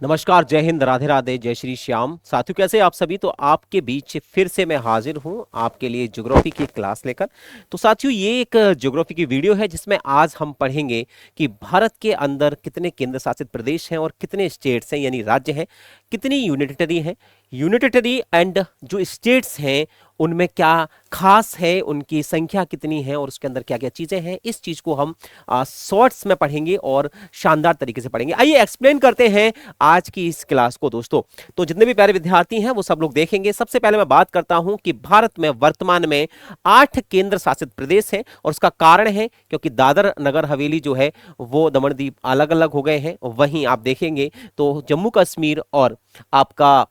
नमस्कार, जय हिंद, राधे राधे, जय श्री श्याम। साथियों, कैसे आप सभी। तो आपके बीच फिर से मैं हाजिर हूं आपके लिए ज्योग्राफी की क्लास लेकर। तो साथियों, ये एक ज्योग्राफी की वीडियो है जिसमें आज हम पढ़ेंगे कि भारत के अंदर कितने केंद्र शासित प्रदेश हैं और कितने स्टेट्स हैं यानी राज्य हैं, कितनी यूनिटरी हैं, यूनिटरी एंड जो स्टेट्स हैं उनमें क्या खास है, उनकी संख्या कितनी है और उसके अंदर क्या क्या चीजें हैं। इस चीज को हम शॉर्ट्स में पढ़ेंगे और शानदार तरीके से पढ़ेंगे। आइए एक्सप्लेन करते हैं आज की इस क्लास को दोस्तों। तो जितने भी प्यारे विद्यार्थी हैं वो सब लोग देखेंगे। सबसे पहले मैं बात करता हूं कि भारत में वर्तमान में 8 केंद्र शासित प्रदेश हैं और उसका कारण है क्योंकि दादर नगर हवेली जो है वो दमन दीव अलग अलग हो गए हैं। वहीं आप देखेंगे तो जम्मू कश्मीर और आपका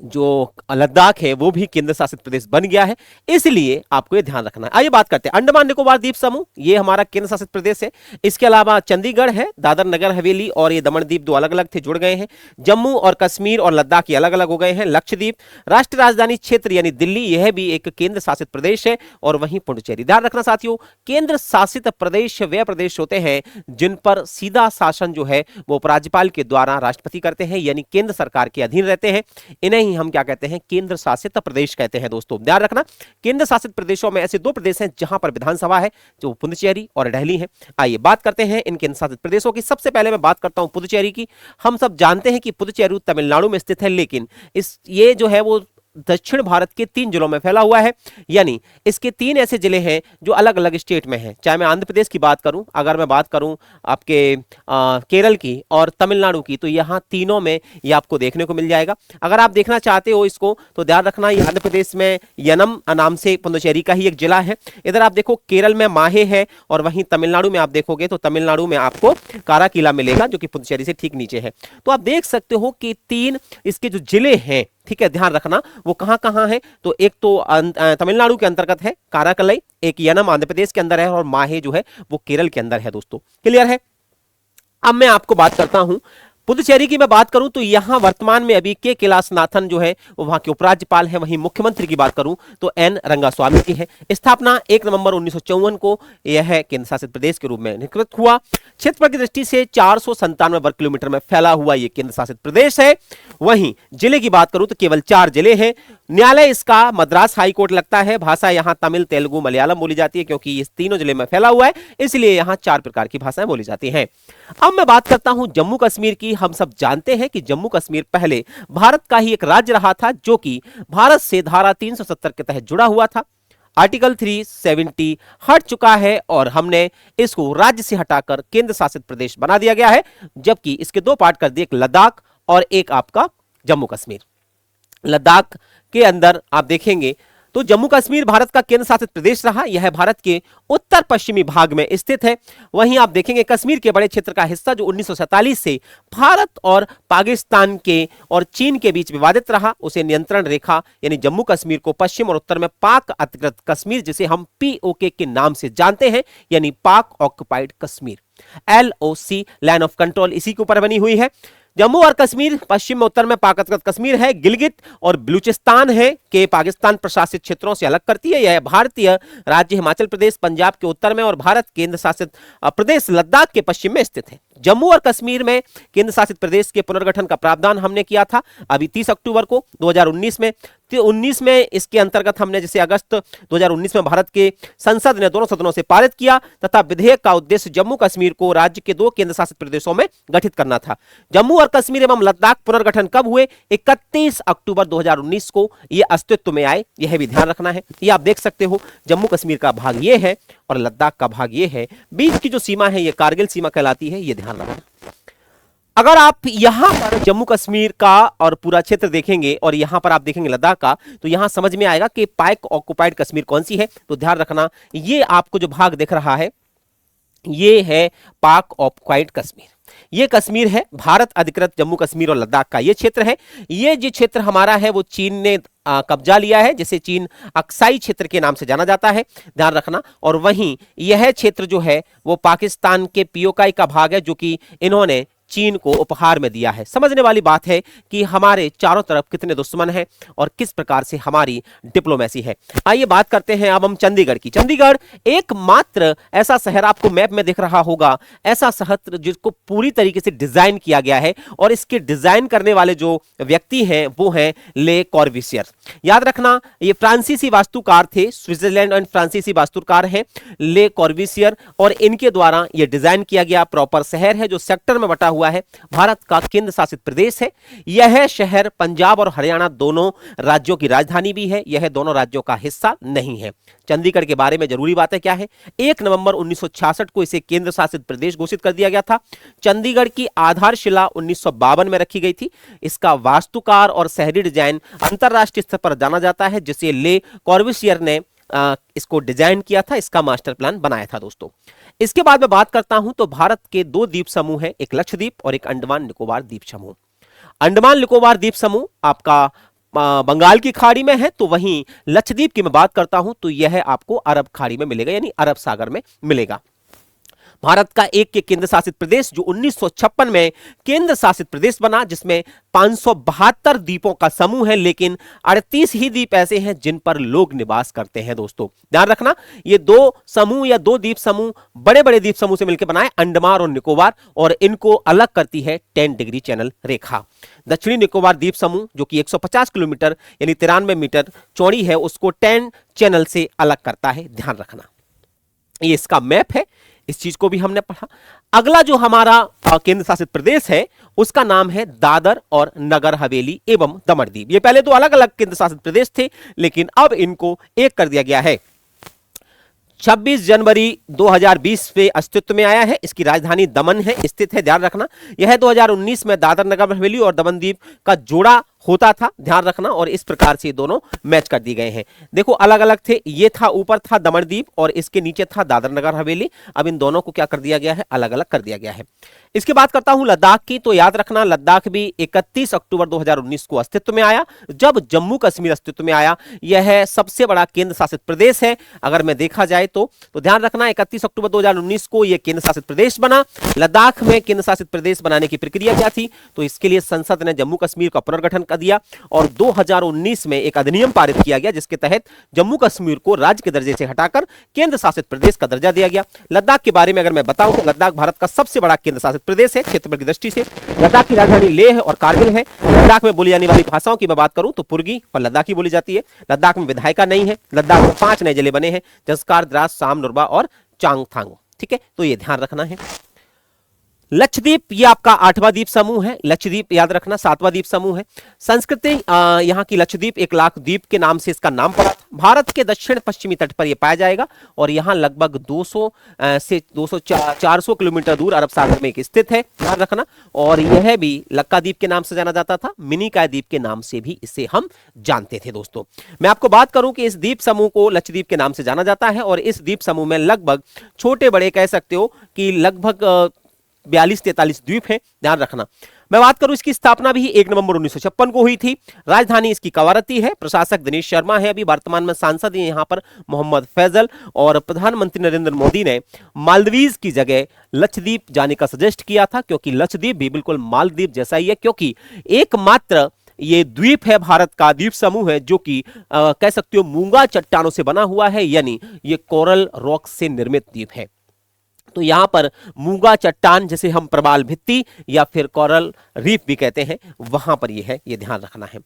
जो लद्दाख है वो भी केंद्र शासित प्रदेश बन गया है, इसलिए आपको ये ध्यान रखना है। आइए बात करते हैं अंडमान निकोबार द्वीप समूह, ये हमारा केंद्र शासित प्रदेश है। इसके अलावा चंडीगढ़ है, दादर नगर हवेली और ये दमन द्वीप दो अलग अलग थे, जुड़ गए हैं। जम्मू और कश्मीर और लद्दाख ये अलग अलग हो गए हैं। लक्षद्वीप, राष्ट्रीय राजधानी क्षेत्र यानी दिल्ली, यह भी एक केंद्र शासित प्रदेश है। और वहीं पुडुचेरी। ध्यान रखना साथियों, केंद्र शासित प्रदेश वे प्रदेश होते हैं जिन पर सीधा शासन जो है वो उपराज्यपाल के द्वारा राष्ट्रपति करते हैं, यानी केंद्र सरकार के अधीन रहते हैं। इन्हें ही हम क्या कहते हैं, केंद्र शासित प्रदेश कहते हैं। दोस्तों ध्यान रखना, केंद्र शासित प्रदेशों में ऐसे दो प्रदेश हैं जहां पर विधानसभा है, जो पुडुचेरी और दिल्ली है। आइए बात करते हैं इन केंद्र शासित प्रदेशों की। सबसे पहले मैं बात करता हूं पुडुचेरी की। हम सब जानते हैं कि पुडुचेरी तमिलनाडु में स्थित है, लेकिन ये जो है वो दक्षिण भारत के 3 जिलों में फैला हुआ है, यानी इसके 3 ऐसे जिले हैं जो अलग अलग स्टेट में हैं। चाहे मैं आंध्र प्रदेश की बात करूं, अगर मैं बात करूं आपके केरल की और तमिलनाडु की, तो यहां तीनों में ये आपको देखने को मिल जाएगा। अगर आप देखना चाहते हो इसको तो ध्यान रखना, ये आंध्र प्रदेश में यनम नाम से पुडुचेरी का ही एक जिला है। इधर आप देखो केरल में माहे है और वहीं तमिलनाडु में आप देखोगे तो तमिलनाडु में आपको काराकिला मिलेगा जो कि पुडुचेरी से ठीक नीचे है। तो आप देख सकते हो कि 3 इसके जो जिले हैं, ठीक है, ध्यान रखना वो कहां कहां है। तो एक तो तमिलनाडु के अंतर्गत है काराकलई, एक यनम आंध्र प्रदेश के अंदर है और माहे जो है वो केरल के अंदर है। दोस्तों क्लियर है। अब मैं आपको बात करता हूं पुडुचेरी की। मैं बात करूं तो यहां वर्तमान में अभी के कैलाशनाथन जो है वो वहां के उपराज्यपाल हैं। वहीं मुख्यमंत्री की बात करूं तो एन रंगास्वामी की है। स्थापना 1 नवंबर 1954 को यह केंद्र शासित प्रदेश के रूप में अधिकृत हुआ। क्षेत्रफल की दृष्टि से 497 वर्ग किलोमीटर में फैला हुआ यह केंद्र शासित प्रदेश है। वहीं जिले की बात करूं तो केवल 4 जिले हैं। न्यायालय इसका मद्रास हाईकोर्ट लगता है। भाषा यहां तमिल, तेलुगु, मलयालम बोली जाती है क्योंकि इस तीनों जिले में फैला हुआ है, इसलिए यहां 4 प्रकार की भाषाएं बोली जाती हैं। अब मैं बात करता हूं जम्मू कश्मीर की। हम सब जानते हैं कि जम्मू कश्मीर पहले भारत का ही एक राज्य रहा था, जो कि भारत से धारा 370 के तहत जुड़ा हुआ था। आर्टिकल 370 हट चुका है और हमने इसको राज्य से हटाकर केंद्र शासित प्रदेश बना दिया गया है, जबकि इसके 2 पार्ट कर दिए, एक लद्दाख और एक आपका जम्मू कश्मीर। लद्दाख के अंदर आप देखेंगे तो जम्मू कश्मीर भारत का केंद्र शासित प्रदेश रहा। यह भारत के उत्तर पश्चिमी भाग में स्थित है। वहीं आप देखेंगे कश्मीर के बड़े क्षेत्र का हिस्सा जो 1947 से भारत और पाकिस्तान के और चीन के बीच विवादित रहा, उसे नियंत्रण रेखा यानी जम्मू कश्मीर को पश्चिम और उत्तर में पाक अधिकृत कश्मीर, जिसे हम पीओके के नाम से जानते हैं, यानी पाक occupied Kashmir, LOC line of control, इसी के ऊपर बनी हुई है। जम्मू और कश्मीर पश्चिम में उत्तर में पाक अधिकृत कश्मीर है। गिलगित और बलूचिस्तान है के पाकिस्तान प्रशासित क्षेत्रों से अलग करती है। यह भारतीय राज्य हिमाचल प्रदेश पंजाब के उत्तर में और भारत केंद्र शासित प्रदेश लद्दाख के पश्चिम में स्थित है। जम्मू और कश्मीर में केंद्र शासित प्रदेश के पुनर्गठन का प्रावधान हमने किया था अभी 30 अक्टूबर को 2019 में। 19 में इसके अंतर्गत हमने जैसे अगस्त 2019 में भारत के संसद ने दोनों सदनों से पारित किया तथा विधेयक का उद्देश्य जम्मू कश्मीर को राज्य के 2 केंद्र शासित प्रदेशों में गठित करना था। जम्मू और कश्मीर एवं लद्दाख पुनर्गठन कब हुए? 31 अक्टूबर 2019 को ये अस्तित्व में आए, यह भी ध्यान रखना है। ये आप देख सकते हो जम्मू कश्मीर का भाग ये है और लद्दाख का भाग ये है। बीच की जो सीमा है ये कारगिल सीमा कहलाती है, ये ध्यान रखना। अगर आप यहां पर जम्मू कश्मीर का और पूरा क्षेत्र देखेंगे और यहां पर आप देखेंगे लद्दाख का, तो यहां समझ में आएगा कि पाक ऑक्युपाइड कश्मीर कौन सी है। तो ध्यान रखना, ये आपको जो भाग दिख रहा है ये है पाक ऑक्युपाइड कश्मीर। ये कश्मीर है भारत अधिकृत जम्मू कश्मीर और लद्दाख का ये क्षेत्र है। ये जो क्षेत्र हमारा है वो चीन ने कब्जा लिया है, जिसे चीन अक्साई क्षेत्र के नाम से जाना जाता है, ध्यान रखना। और वहीं यह क्षेत्र जो है वो पाकिस्तान के पीओके का भाग है, जो कि इन्होंने चीन को उपहार में दिया है। समझने वाली बात है कि हमारे चारों तरफ कितने दुश्मन हैं और किस प्रकार से हमारी डिप्लोमेसी है। आइए बात करते हैं अब हम चंडीगढ़ की। चंडीगढ़ एकमात्र ऐसा शहर, आपको मैप में दिख रहा होगा, ऐसा शहर जिसको पूरी तरीके से डिजाइन किया गया है और इसके डिजाइन करने वाले जो व्यक्ति हैं वो हैं ले कॉर्ब्यूसियर। याद रखना, ये फ्रांसीसी वास्तुकार थे, स्विट्जरलैंड एंड फ्रांसीसी वास्तुकार हैं ले कॉर्ब्यूसियर, और इनके द्वारा यह डिजाइन किया गया प्रॉपर शहर है जो सेक्टर में बटा हुआ है, भारत का केंद्र शासित प्रदेश है। यह शहर पंजाब और हरियाणा दोनों राज्यों की राजधानी भी है, यह दोनों राज्यों का हिस्सा नहीं है। चंडीगढ़ के बारे में जरूरी बातें क्या है, 1 नवंबर 1966 को इसे केंद्र शासित प्रदेश घोषित कर दिया गया था। चंडीगढ़ की आधारशिला 1952 में रखी गई थी। इसका वास्तुकार और शहरी डिजाइन अंतरराष्ट्रीय स्तर पर जाना जाता है, जिसे ले कॉर्ब्यूसियर ने इसको डिजाइन किया था, इसका मास्टर प्लान बनाया था दोस्तों। इसके बाद मैं बात करता हूं तो भारत के 2 द्वीप समूह हैं, एक लक्षद्वीप और एक अंडमान निकोबार द्वीप समूह। अंडमान निकोबार द्वीप समूह आपका बंगाल की खाड़ी में है, तो वहीं लक्षद्वीप की मैं बात करता हूं तो यह आपको अरब खाड़ी में मिलेगा, यानी अरब सागर में मिलेगा। भारत का एक के केंद्र शासित प्रदेश जो 1956 में केंद्र शासित प्रदेश बना, जिसमें 572 द्वीपों का समूह है, लेकिन 38 ही द्वीप ऐसे हैं जिन पर लोग निवास करते हैं। दोस्तों ध्यान रखना, ये 2 समूह या 2 द्वीप समूह बड़े बड़े द्वीप समूह से मिलकर बनाए अंडमान और निकोबार, और इनको अलग करती है 10 डिग्री चैनल रेखा। दक्षिणी निकोबार द्वीप समूह जो कि 150 किलोमीटर यानी 93 मीटर चौड़ी है, उसको 10 चैनल से अलग करता है, ध्यान रखना। ये इसका मैप है, इस चीज को भी हमने पढ़ा। अगला जो हमारा केंद्र शासित प्रदेश है उसका नाम है दादर और नगर हवेली एवं दमन द्वीप। ये पहले तो अलग अलग केंद्र शासित प्रदेश थे, लेकिन अब इनको एक कर दिया गया है। 26 जनवरी 2020 में अस्तित्व में आया है। इसकी राजधानी दमन है, स्थित है, ध्यान रखना। यह 2019 में दादर नगर हवेली और दमन द्वीप का जोड़ा होता था, ध्यान रखना, और इस प्रकार से दोनों मैच कर दिए गए हैं। देखो अलग अलग थे, ये था ऊपर था दमन द्वीप और इसके नीचे था दादर नगर हवेली। अब इन दोनों को क्या कर दिया गया है, अलग अलग कर दिया गया है। इसके बात करता हूं लद्दाख की, तो याद रखना लद्दाख भी 31 अक्टूबर 2019 को अस्तित्व में आया, जब जम्मू कश्मीर अस्तित्व में आया। यह सबसे बड़ा केंद्र शासित प्रदेश है अगर मैं देखा जाए तो ध्यान रखना 31 अक्टूबर 2019 को यह केंद्र शासित प्रदेश बना। लद्दाख में केंद्र शासित प्रदेश बनाने की प्रक्रिया क्या थी, तो इसके लिए संसद ने जम्मू कश्मीर का पुनर्गठन कर दिया और 2019 में एक अधिनियम पारित किया गया जिसके तहत जम्मू कश्मीर को राज्य के दर्जे से हटाकर केंद्र शासित प्रदेश का दर्जा दिया गया। लद्दाख के बारे में अगर मैं बताऊं तो लद्दाख भारत का सबसे बड़ा केंद्र शासित प्रदेश है क्षेत्रफल की दृष्टि से। लद्दाख की राजधानी लेह और कारगिल है। लद्दाख में बोली जाने वाली भाषाओं की मैं बात करूं तो पुर्गी और लद्दाखी बोली जाती है। लद्दाख में विधायिका नहीं है। लद्दाख में 5 नए जिले बने हैं, जसकार, द्रास, साम, नुरबा और चांगथांग। ठीक है, तो ये ध्यान रखना है। लक्षद्वीप ये आपका 8वां द्वीप समूह है। लक्षद्वीप याद रखना 7वां द्वीप समूह है। संस्कृति यहाँ की लक्षद्वीप 1 लाख द्वीप के नाम से इसका नाम पड़ा था। भारत के दक्षिण पश्चिमी तट पर यह पाया जाएगा और यहाँ लगभग 200 से 400 किलोमीटर दूर अरब सागर में स्थित है, ध्यान रखना। और यह भी लक्का द्वीप के नाम से जाना जाता था। मिनिकॉय द्वीप के नाम से भी इसे हम जानते थे। दोस्तों मैं आपको बात करूं कि इस द्वीप समूह को लक्षद्वीप के नाम से जाना जाता है और इस द्वीप समूह में लगभग छोटे बड़े कह सकते हो कि लगभग 42-43 द्वीप हैं, ध्यान रखना। मैं बात करूं इसकी स्थापना भी 1 नवंबर 1956 को हुई थी। राजधानी इसकी कवारत्ती है। प्रशासक दिनेश शर्मा है, अभी वर्तमान में सांसद हैं यहां पर मोहम्मद फैजल। और प्रधानमंत्री नरेंद्र मोदी ने मालदीव्स की जगह लक्षद्वीप जाने का सजेस्ट किया था, क्योंकि लक्षद्वीप भी बिल्कुल मालदीव जैसा ही है, क्योंकि एकमात्र ये द्वीप है, भारत का द्वीप समूह है जो कि कह सकते हो मूंगा चट्टानों से बना हुआ है, यानी ये कोरल रॉक से निर्मित द्वीप है। तो यहां पर मूंगा चट्टान जिसे हम प्रवाल भित्ति या फिर कोरल रीफ भी कहते हैं, वहां पर यह है, ये ध्यान रखना है।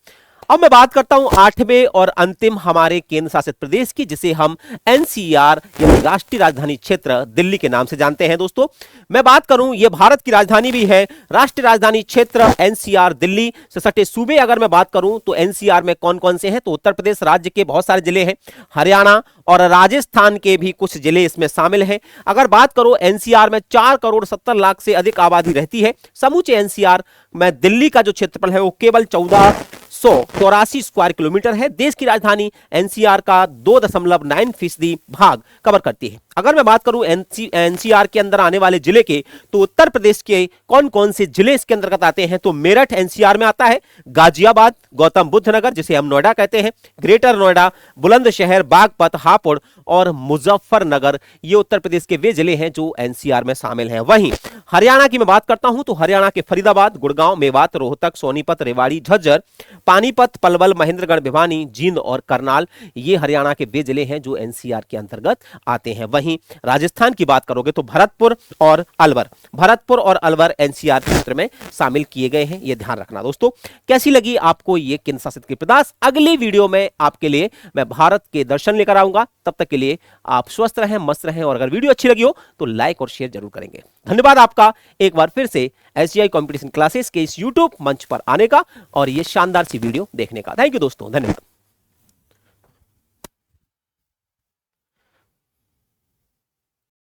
अब मैं बात करता हूं 8वें और अंतिम हमारे केंद्र शासित प्रदेश की, जिसे हम एनसीआर यानी राष्ट्रीय राजधानी क्षेत्र दिल्ली के नाम से जानते हैं। दोस्तों मैं बात करूं, यह भारत की राजधानी भी है। राष्ट्रीय राजधानी क्षेत्र एनसीआर दिल्ली से सटे सूबे अगर मैं बात करूं तो एनसीआर में कौन कौन से हैं, तो उत्तर प्रदेश राज्य के बहुत सारे जिले हैं, हरियाणा और राजस्थान के भी कुछ जिले इसमें शामिल हैं। अगर बात करो एनसीआर में 4 करोड़ 70 लाख से अधिक आबादी रहती है। समूचे एनसीआर में दिल्ली का जो क्षेत्रफल है वो केवल 1484 स्क्वायर किलोमीटर है। देश की राजधानी एनसीआर का 2.9% भाग कवर करती है। अगर मैं बात करूं एनसीआर के अंदर आने वाले जिले के, तो उत्तर प्रदेश के कौन कौन से जिले इसके अंतर्गत आते हैं, तो मेरठ एनसीआर में आता है, गाजियाबाद, गौतम बुद्ध नगर जिसे हम नोएडा कहते हैं, ग्रेटर नोएडा, बुलंदशहर, बागपत, हापुड़ और मुजफ्फरनगर, ये उत्तर प्रदेश के वे जिले हैं जो एनसीआर में शामिल हैं। वहीं हरियाणा की मैं बात करता हूं तो हरियाणा के फरीदाबाद, गुड़गांव, मेवात, रोहतक, सोनीपत, रेवाड़ी, झज्जर, पानीपत, पलवल, महेंद्रगढ़, भिवानी, जींद और करनाल, ये हरियाणा के वे जिले हैं जो एनसीआर के अंतर्गत आते हैं। वहीं राजस्थान की बात करोगे तो भरतपुर और अलवर एनसीआर क्षेत्र में शामिल किए गए हैं, ये ध्यान रखना दोस्तों। कैसी लगी आपको ये केंद्र शासित प्रदेश? अगली वीडियो में आपके लिए मैं भारत के दर्शन लेकर आऊंगा। तब तक के लिए आप स्वस्थ रहें, मस्त रहें, और अगर वीडियो अच्छी लगी हो तो लाइक और शेयर जरूर करेंगे। धन्यवाद आपका एक बार फिर से एसजीआई कंपटीशन क्लासेस के इस यूट्यूब मंच पर आने का और ये शानदार सी वीडियो देखने का। थैंक यू दोस्तों, धन्यवाद।